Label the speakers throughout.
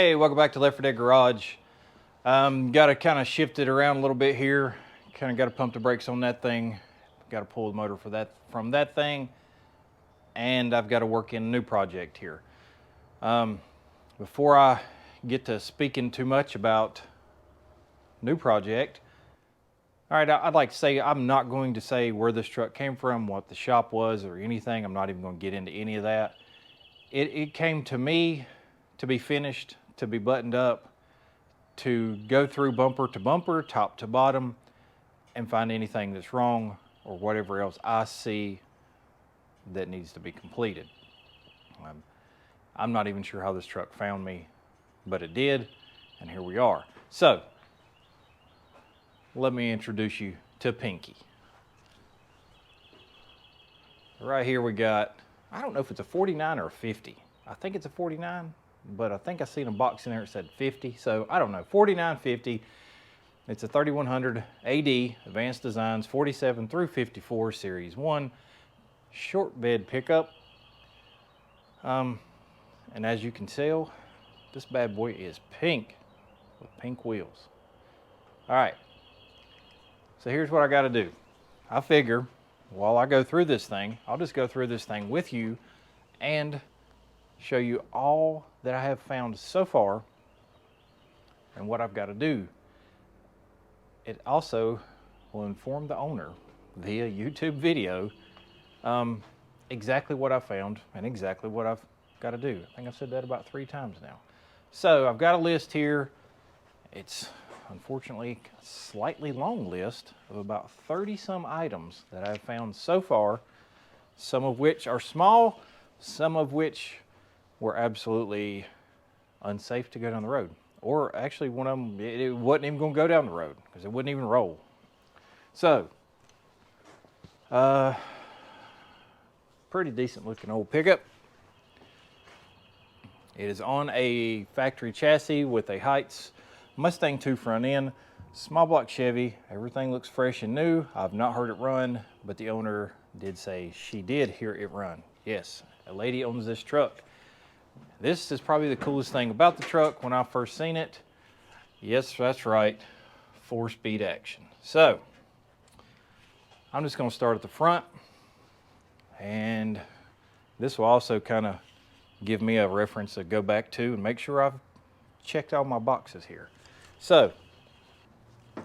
Speaker 1: Hey, welcome back to Left 4 Dead Garage. Got to kind of shift it around a little bit here. Kind of got to pump the brakes on that thing. Got to pull the motor from that thing. And I've got to work in a new project here. Before I get to speaking too much about new project, all right, I'd like to say I'm not going to say where this truck came from, what the shop was, or anything. I'm not even going to get into any of that. It came to me to be finished, to be buttoned up, to go through bumper to bumper, top to bottom, and find anything that's wrong or whatever else I see that needs to be completed. I'm not even sure how this truck found me, but it did, and here we are. So, let me introduce you to Pinky. Right here we got, I don't know if it's a 49 or a 50. I think it's a 49, but I think I seen a box in there that said 50, so I don't know, 4950. It's a 3100 AD, Advanced Designs, 47 through 54, Series 1, short bed pickup. And as you can tell, this bad boy is pink with pink wheels. All right, so here's what I got to do. I figure while I go through this thing, I'll just go through this thing with you and show you all that I have found so far and what I've got to do. It also will inform the owner via YouTube video exactly what I found and exactly what I've got to do. I think I've said that about 3 times now. So I've got a list here. It's unfortunately a slightly long list of about 30 some items that I've found so far, some of which are small, some of which were absolutely unsafe to go down the road. Or actually one of them, it wasn't even going to go down the road because it wouldn't even roll. So, pretty decent looking old pickup. It is on a factory chassis with a Heights Mustang 2 front end, small block Chevy. Everything looks fresh and new. I've not heard it run, but the owner did say she did hear it run. Yes, a lady owns this truck. This is probably the coolest thing about the truck when I first seen it. Yes, that's right, 4-speed action. So, I'm just gonna start at the front, and this will also kind of give me a reference to go back to and make sure I've checked all my boxes here. So,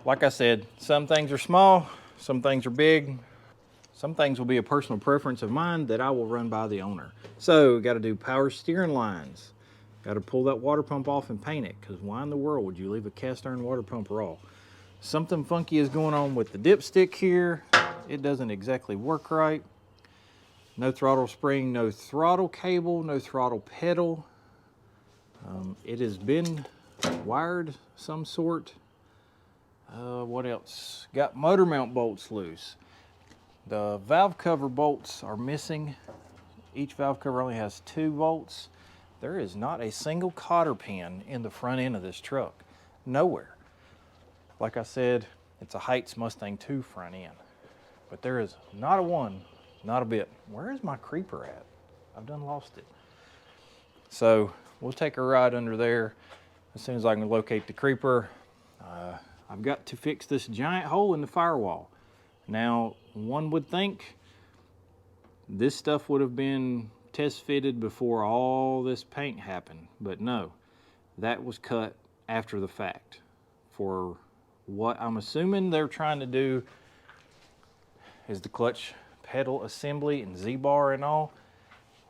Speaker 1: like I said, some things are small, some things are big, some things will be a personal preference of mine that I will run by the owner. So, got to do power steering lines. Got to pull that water pump off and paint it, because why in the world would you leave a cast iron water pump raw? Something funky is going on with the dipstick here. It doesn't exactly work right. No throttle spring, no throttle cable, no throttle pedal. It has been wired some sort. What else? Got motor mount bolts loose. The valve cover bolts are missing. Each valve cover only has 2 bolts. There is not a single cotter pin in the front end of this truck. Nowhere. Like I said, it's a Heights Mustang 2 front end. But there is not a one, not a bit. Where is my creeper at? I've done lost it. So we'll take a ride under there as soon as I can locate the creeper. I've got to fix this giant hole in the firewall. Now, one would think this stuff would have been test fitted before all this paint happened, but no, that was cut after the fact for what I'm assuming they're trying to do is the clutch pedal assembly and Z-bar and all,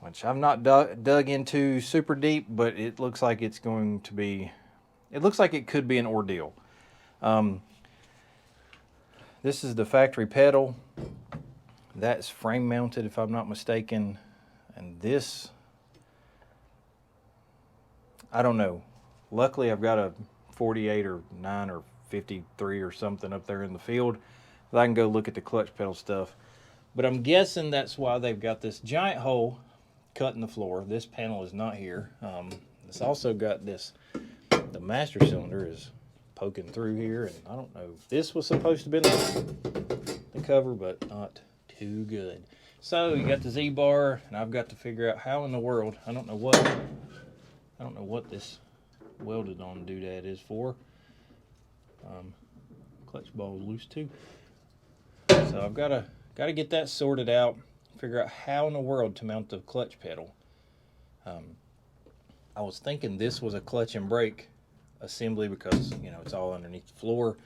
Speaker 1: which I've not dug into super deep, but it looks like it's going to be, it looks like it could be an ordeal. This is the factory pedal. That's frame mounted if I'm not mistaken. And this, I don't know. Luckily I've got a 48 or 9 or 53 or something up there in the field that I can go look at the clutch pedal stuff. But I'm guessing that's why they've got this giant hole cut in the floor. This panel is not here. It's also got this, the master cylinder is poking through here, and I don't know if this was supposed to be the cover, but not too good. So you got the Z-bar, and I've got to figure out how in the world, I don't know what this welded on doodad is for. Clutch ball is loose too. So I've got to get that sorted out. Figure out how in the world to mount the clutch pedal. I was thinking this was a clutch and brake assembly because, you know, it's all underneath the floor,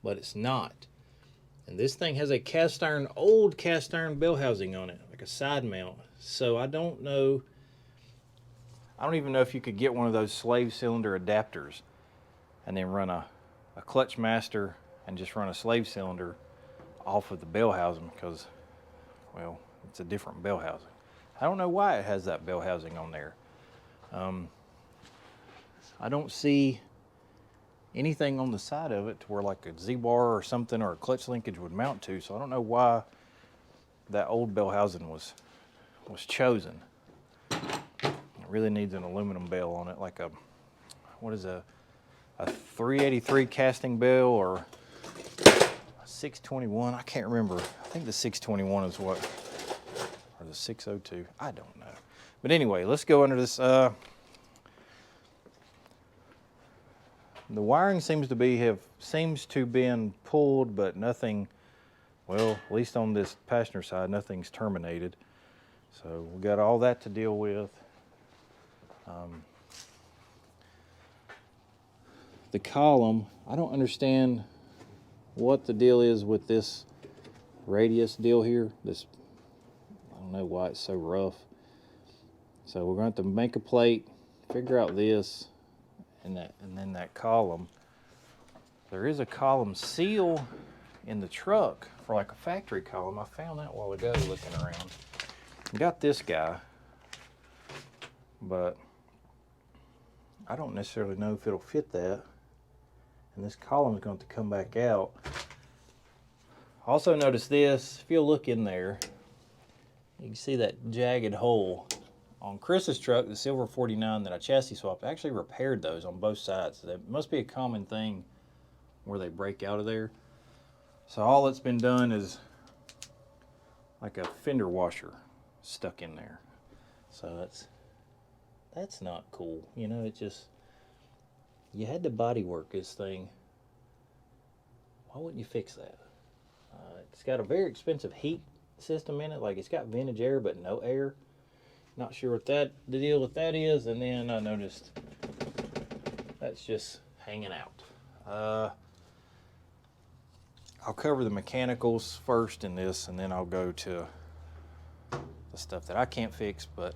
Speaker 1: but it's not. And this thing has a cast iron, old cast iron bell housing on it, like a side mount. So I don't know, I don't even know if you could get one of those slave cylinder adapters and then run a clutch master and just run a slave cylinder off of the bell housing because, well, it's a different bell housing. I don't know why it has that bell housing on there. I don't see anything on the side of it to where like a Z-bar or something or a clutch linkage would mount to, so I don't know why that old bell housing was chosen. It really needs an aluminum bell on it, like a, what is a 383 casting bell or a 621, I can't remember. I think the 621 is what, or the 602, I don't know. But anyway, let's go under this. The wiring seems to been pulled, but nothing, well, at least on this passenger side, nothing's terminated. So we got all that to deal with. The column, I don't understand what the deal is with this radius deal here. This, I don't know why it's so rough. So we're going to have to make a plate, figure out this, and then that column. There is a column seal in the truck for like a factory column. I found that a while ago looking around. Got this guy, but I don't necessarily know if it'll fit that. And this column is going to come back out. Also notice this, if you'll look in there, you can see that jagged hole. On Chris's truck, the Silver 49 that I chassis swapped, I actually repaired those on both sides. That must be a common thing where they break out of there. So all that's been done is like a fender washer stuck in there. So that's not cool. You know, it just, you had to body work this thing. Why wouldn't you fix that? It's got a very expensive heat system in it. Like, it's got vintage air but no air. Not sure what the deal with that is. And then I noticed that's just hanging out. I'll cover the mechanicals first in this, and then I'll go to the stuff that I can't fix, but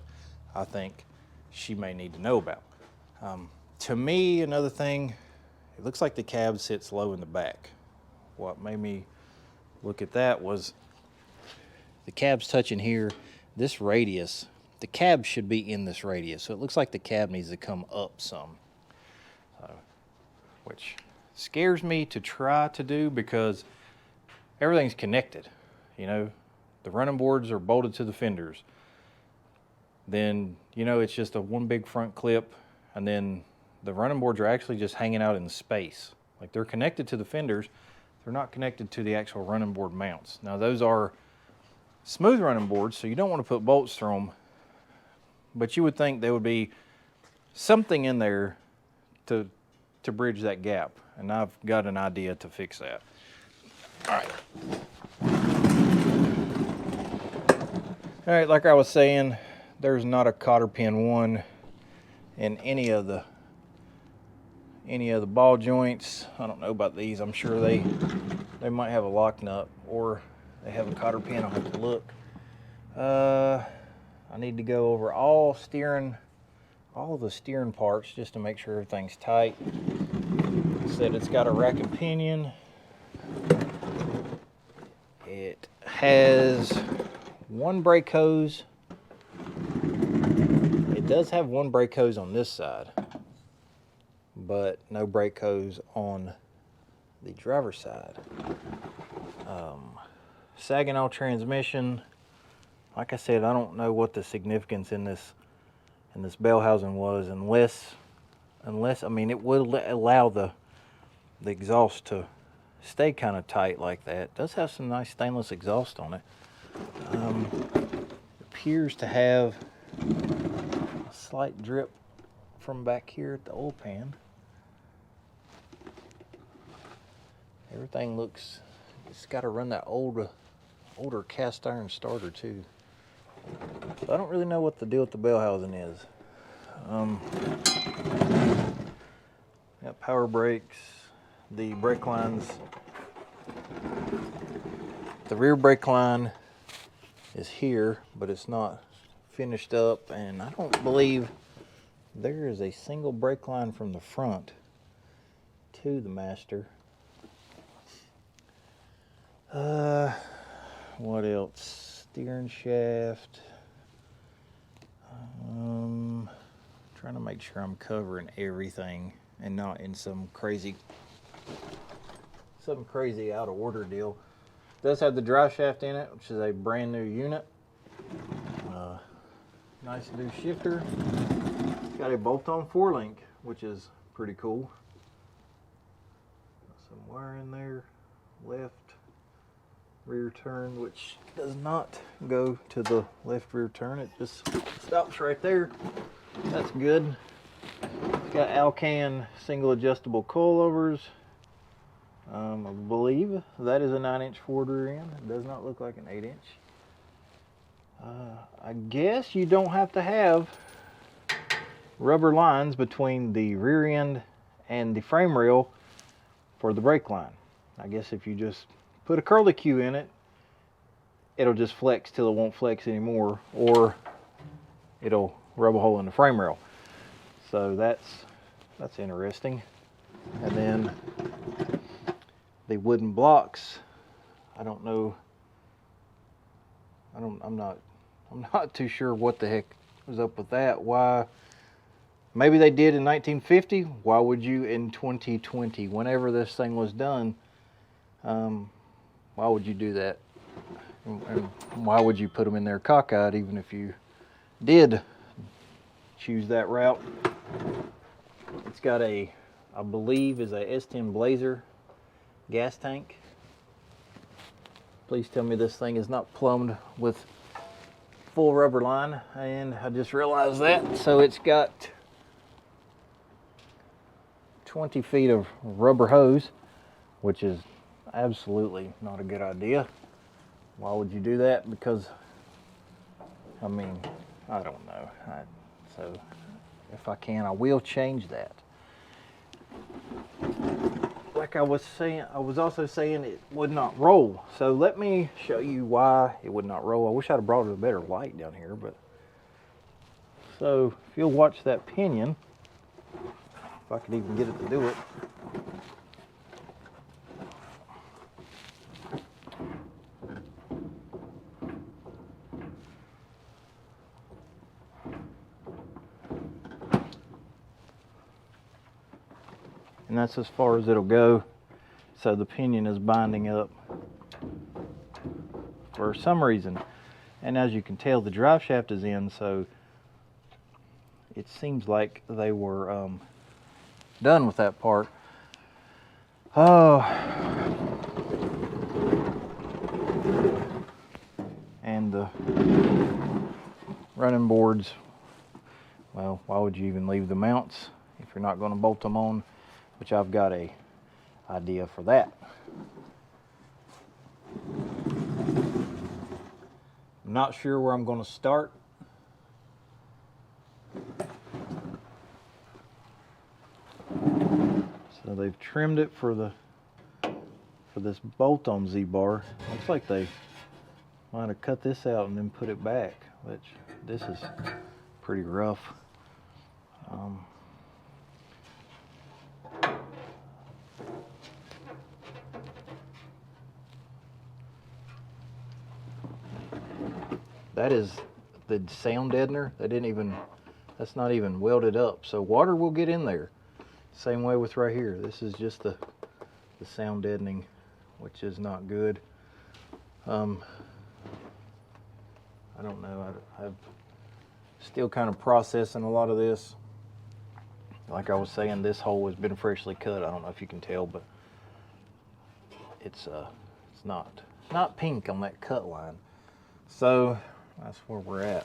Speaker 1: I think she may need to know about. To me, another thing, it looks like the cab sits low in the back. What made me look at that was the cab's touching here. This radius, the cab should be in this radius, so it looks like the cab needs to come up some, which scares me to try to do because everything's connected. You know, the running boards are bolted to the fenders. Then, you know, it's just a one big front clip, and then the running boards are actually just hanging out in space. Like, they're connected to the fenders, they're not connected to the actual running board mounts. Now, those are smooth running boards, so you don't want to put bolts through them, but you would think there would be something in there to bridge that gap, and I've got an idea to fix that. All right, like I was saying, there's not a cotter pin one in any of the ball joints. I don't know about these. I'm sure they might have a lock nut or they have a cotter pin. I'll have to look. I need to go over all the steering parts just to make sure everything's tight. Said it's got a rack and pinion. It has one brake hose. It does have one brake hose on this side, but no brake hose on the driver's side. Saginaw transmission. Like I said, I don't know what the significance in this bell housing was, unless I mean, it would allow the exhaust to stay kind of tight like that. It does have some nice stainless exhaust on it. Appears to have a slight drip from back here at the oil pan. Everything looks, it's got to run that older cast iron starter too. So I don't really know what the deal with the bell housing is. Got power brakes, the brake lines. The rear brake line is here, but it's not finished up, and I don't believe there is a single brake line from the front to the master. What else? Steering shaft. Trying to make sure I'm covering everything and not in some crazy out of order deal. It does have the drive shaft in it, which is a brand new unit. Nice new shifter. Got a bolt-on 4-link, which is pretty cool. Some wire in there. Left rear turn, which does not go to the left rear turn. It just stops right there. That's good. It's got Alcan single adjustable coilovers. I believe that is a 9-inch Ford rear end. It does not look like an 8-inch. I guess you don't have to have rubber lines between the rear end and the frame rail for the brake line. I guess if you just put a curlicue in it, it'll just flex till it won't flex anymore, or it'll rub a hole in the frame rail. So that's interesting. And then the wooden blocks, I don't know. I'm not too sure what the heck was up with that. Why? Maybe they did in 1950. Why would you in 2020, whenever this thing was done, why would you do that? And why would you put them in there cockeyed, even if you did choose that route? It's got a, I believe, is a S10 Blazer gas tank. Please tell me this thing is not plumbed with full rubber line, and I just realized that. So it's got 20 feet of rubber hose, which is absolutely not a good idea. Why would you do that? Because, I mean, I don't know. So if I can, I will change that. Like I was saying, I was also saying it would not roll. So let me show you why it would not roll. I wish I'd have brought a better light down here, but so if you'll watch that pinion, if I could even get it to do it. And that's as far as it'll go. So the pinion is binding up for some reason. And as you can tell, the drive shaft is in, so it seems like they were done with that part. Oh. And the running boards, well, why would you even leave the mounts if you're not going to bolt them on? Which I've got a idea for that. I'm not sure where I'm going to start. So they've trimmed it for this bolt-on Z-bar. Looks like they might have cut this out and then put it back, which this is pretty rough. That is the sound deadener. That's not even welded up. So water will get in there. Same way with right here. This is just the sound deadening, which is not good. I don't know. I'm still kind of processing a lot of this. Like I was saying, this hole has been freshly cut. I don't know if you can tell, but it's not pink on that cut line. So that's where we're at.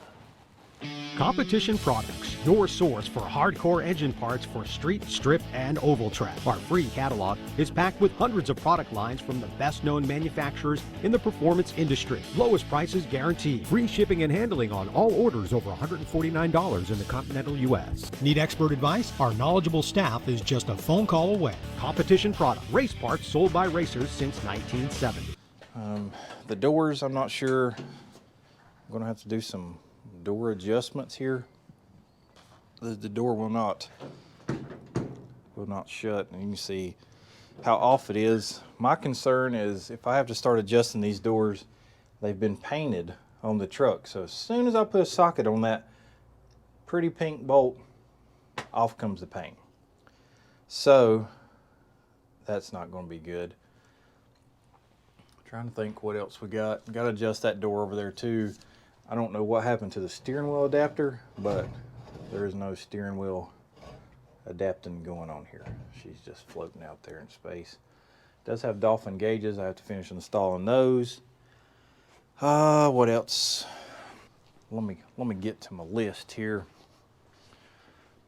Speaker 2: Competition Products, your source for hardcore engine parts for street, strip, and oval track. Our free catalog is packed with hundreds of product lines from the best-known manufacturers in the performance industry. Lowest prices guaranteed. Free shipping and handling on all orders over $149 in the continental U.S. Need expert advice? Our knowledgeable staff is just a phone call away. Competition Product, race parts sold by racers since 1970.
Speaker 1: The doors, I'm not sure. I'm going to have to do some door adjustments here. The door will not shut, and you can see how off it is. My concern is if I have to start adjusting these doors, they've been painted on the truck, so as soon as I put a socket on that pretty pink bolt, off comes the paint. So that's not going to be good. Trying to think what else we got. Got to adjust that door over there too. I don't know what happened to the steering wheel adapter, but there is no steering wheel adapting going on here. She's just floating out there in space. It does have dolphin gauges. I have to finish installing those. What else? Let me get to my list here.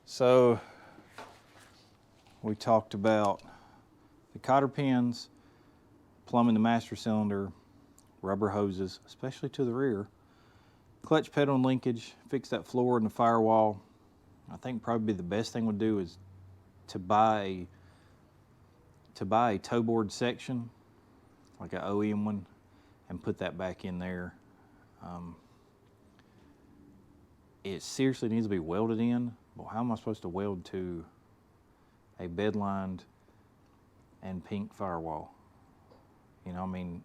Speaker 1: So we talked about the cotter pins, plumbing the master cylinder, rubber hoses, especially to the rear, clutch pedal and linkage, fix that floor and the firewall. I think probably the best thing we'll do is to buy a toe board section, like an OEM one, and put that back in there. It seriously needs to be welded in. Well, how am I supposed to weld to a bed-lined and pink firewall? You know, I mean,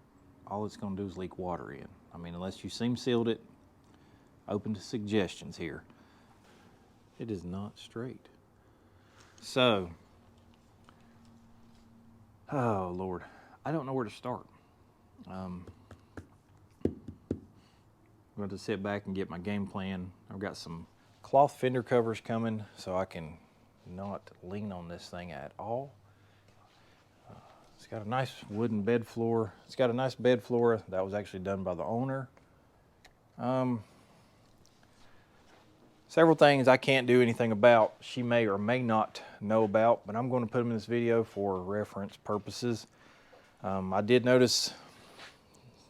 Speaker 1: all it's going to do is leak water in. I mean, unless you seam sealed it. Open to suggestions here. It is not straight. So, oh Lord, I don't know where to start. I'm going to sit back and get my game plan. I've got some cloth fender covers coming so I can not lean on this thing at all. It's got a nice wooden bed floor. It's got a nice bed floor that was actually done by the owner. Several things I can't do anything about, she may or may not know about, but I'm going to put them in this video for reference purposes. I did notice,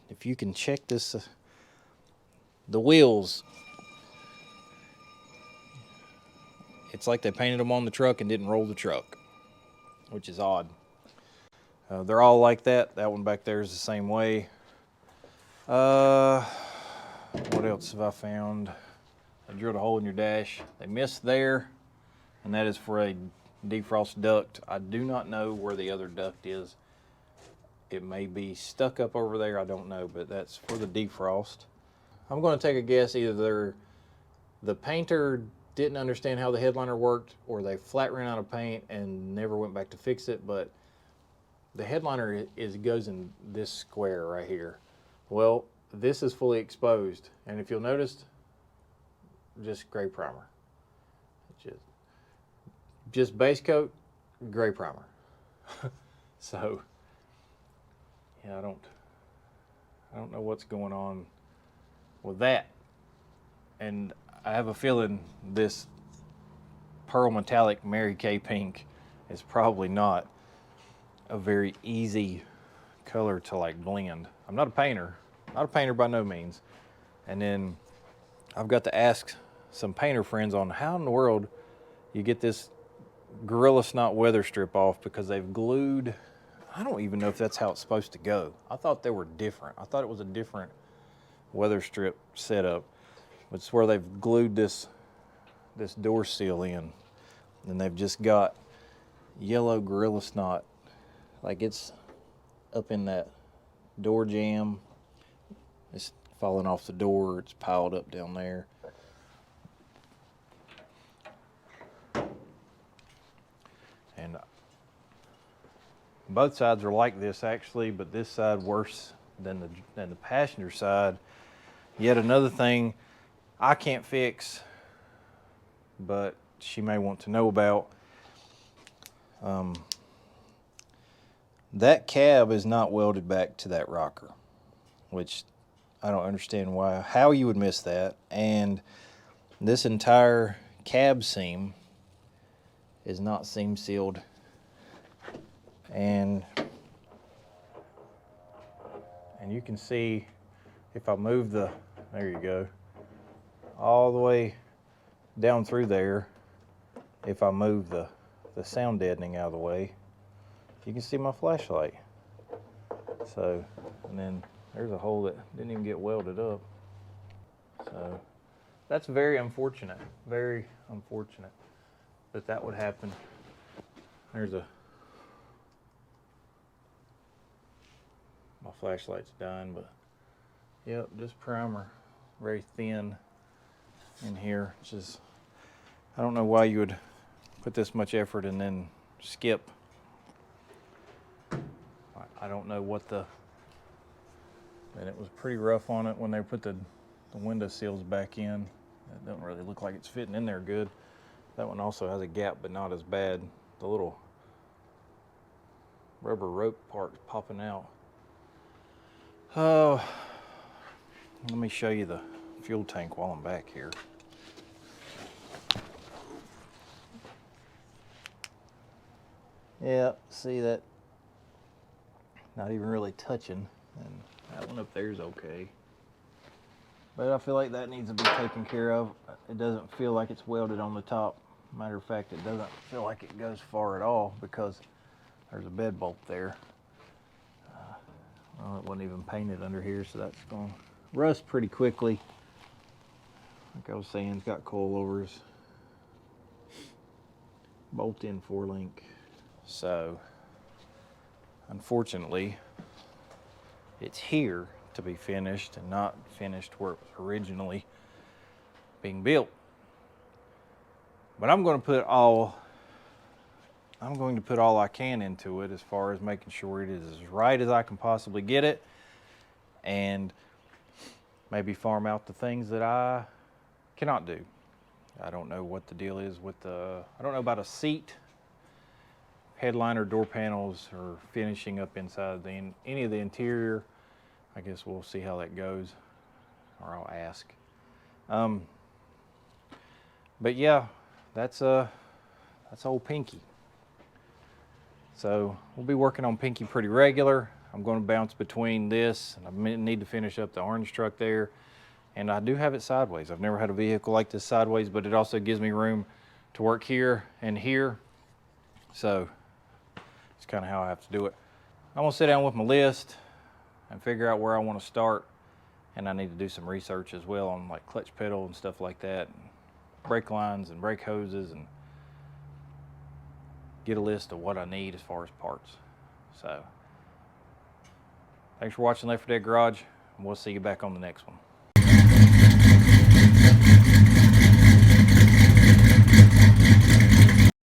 Speaker 1: if you can check this, the wheels, it's like they painted them on the truck and didn't roll the truck, which is odd. They're all like that. That one back there is the same way. What else have I found? I drilled a hole in your dash. They missed there, and that is for a defrost duct. I do not know where the other duct is. It may be stuck up over there, I don't know, but that's for the defrost. I'm going to take a guess, either the painter didn't understand how the headliner worked, or they flat ran out of paint and never went back to fix it, but the headliner goes in this square right here. Well, this is fully exposed, and if you'll notice, just gray primer. Just base coat, gray primer. So, yeah, I don't know what's going on with that. And I have a feeling this pearl metallic Mary Kay pink is probably not a very easy color to like blend. I'm not a painter by no means. And then I've got to ask some painter friends on how in the world you get this Gorilla Snot weather strip off, because they've glued, I don't even know if that's how it's supposed to go. I thought they were different. I thought it was a different weather strip setup. But it's where they've glued this door seal in, and they've just got yellow Gorilla Snot, like it's up in that door jamb. It's falling off the door, it's piled up down there. And both sides are like this actually, but this side worse than the passenger side. Yet another thing I can't fix, but she may want to know about. That cab is not welded back to that rocker, which I don't understand how you would miss that. And This entire cab seam is not seam sealed, and you can see if I move there you go, all the way down through there. If I move the sound deadening out of the way, you can see my flashlight. So, and then there's a hole that didn't even get welded up. So that's very unfortunate, that would happen. There's my flashlight's done, but yep, just primer, very thin in here. It's just, I don't know why you would put this much effort and then skip. I don't know what and it was pretty rough on it when they put the window seals back in. It doesn't really look like it's fitting in there good. That one also has a gap, but not as bad. The little rubber rope part's popping out. Oh, let me show you the fuel tank while I'm back here. Yeah, see that? Not even really touching, and that one up there is okay. But I feel like that needs to be taken care of. It doesn't feel like it's welded on the top. Matter of fact, it doesn't feel like it goes far at all because there's a bed bolt there. Well, it wasn't even painted under here, so that's going to rust pretty quickly. Like I was saying, it's got coilovers. Bolt-in 4-link. So, unfortunately, it's here to be finished and not finished where it was originally being built. But I'm going to put all I can into it as far as making sure it is as right as I can possibly get it, and maybe farm out the things that I cannot do. I don't know what the deal is with I don't know about a seat, headliner, door panels, or finishing up inside any of the interior. I guess we'll see how that goes, or I'll ask. But yeah, that's old Pinky. So we'll be working on Pinky pretty regular. I'm going to bounce between this, and I need to finish up the orange truck there. And I do have it sideways. I've never had a vehicle like this sideways, but it also gives me room to work here and here. So it's kind of how I have to do it. I'm going to sit down with my list and figure out where I want to start. And I need to do some research as well on like clutch pedal and stuff like that, and brake lines and brake hoses, and get a list of what I need as far as parts. So thanks for watching Left 4 Dead Garage, and we'll see you back on the next one.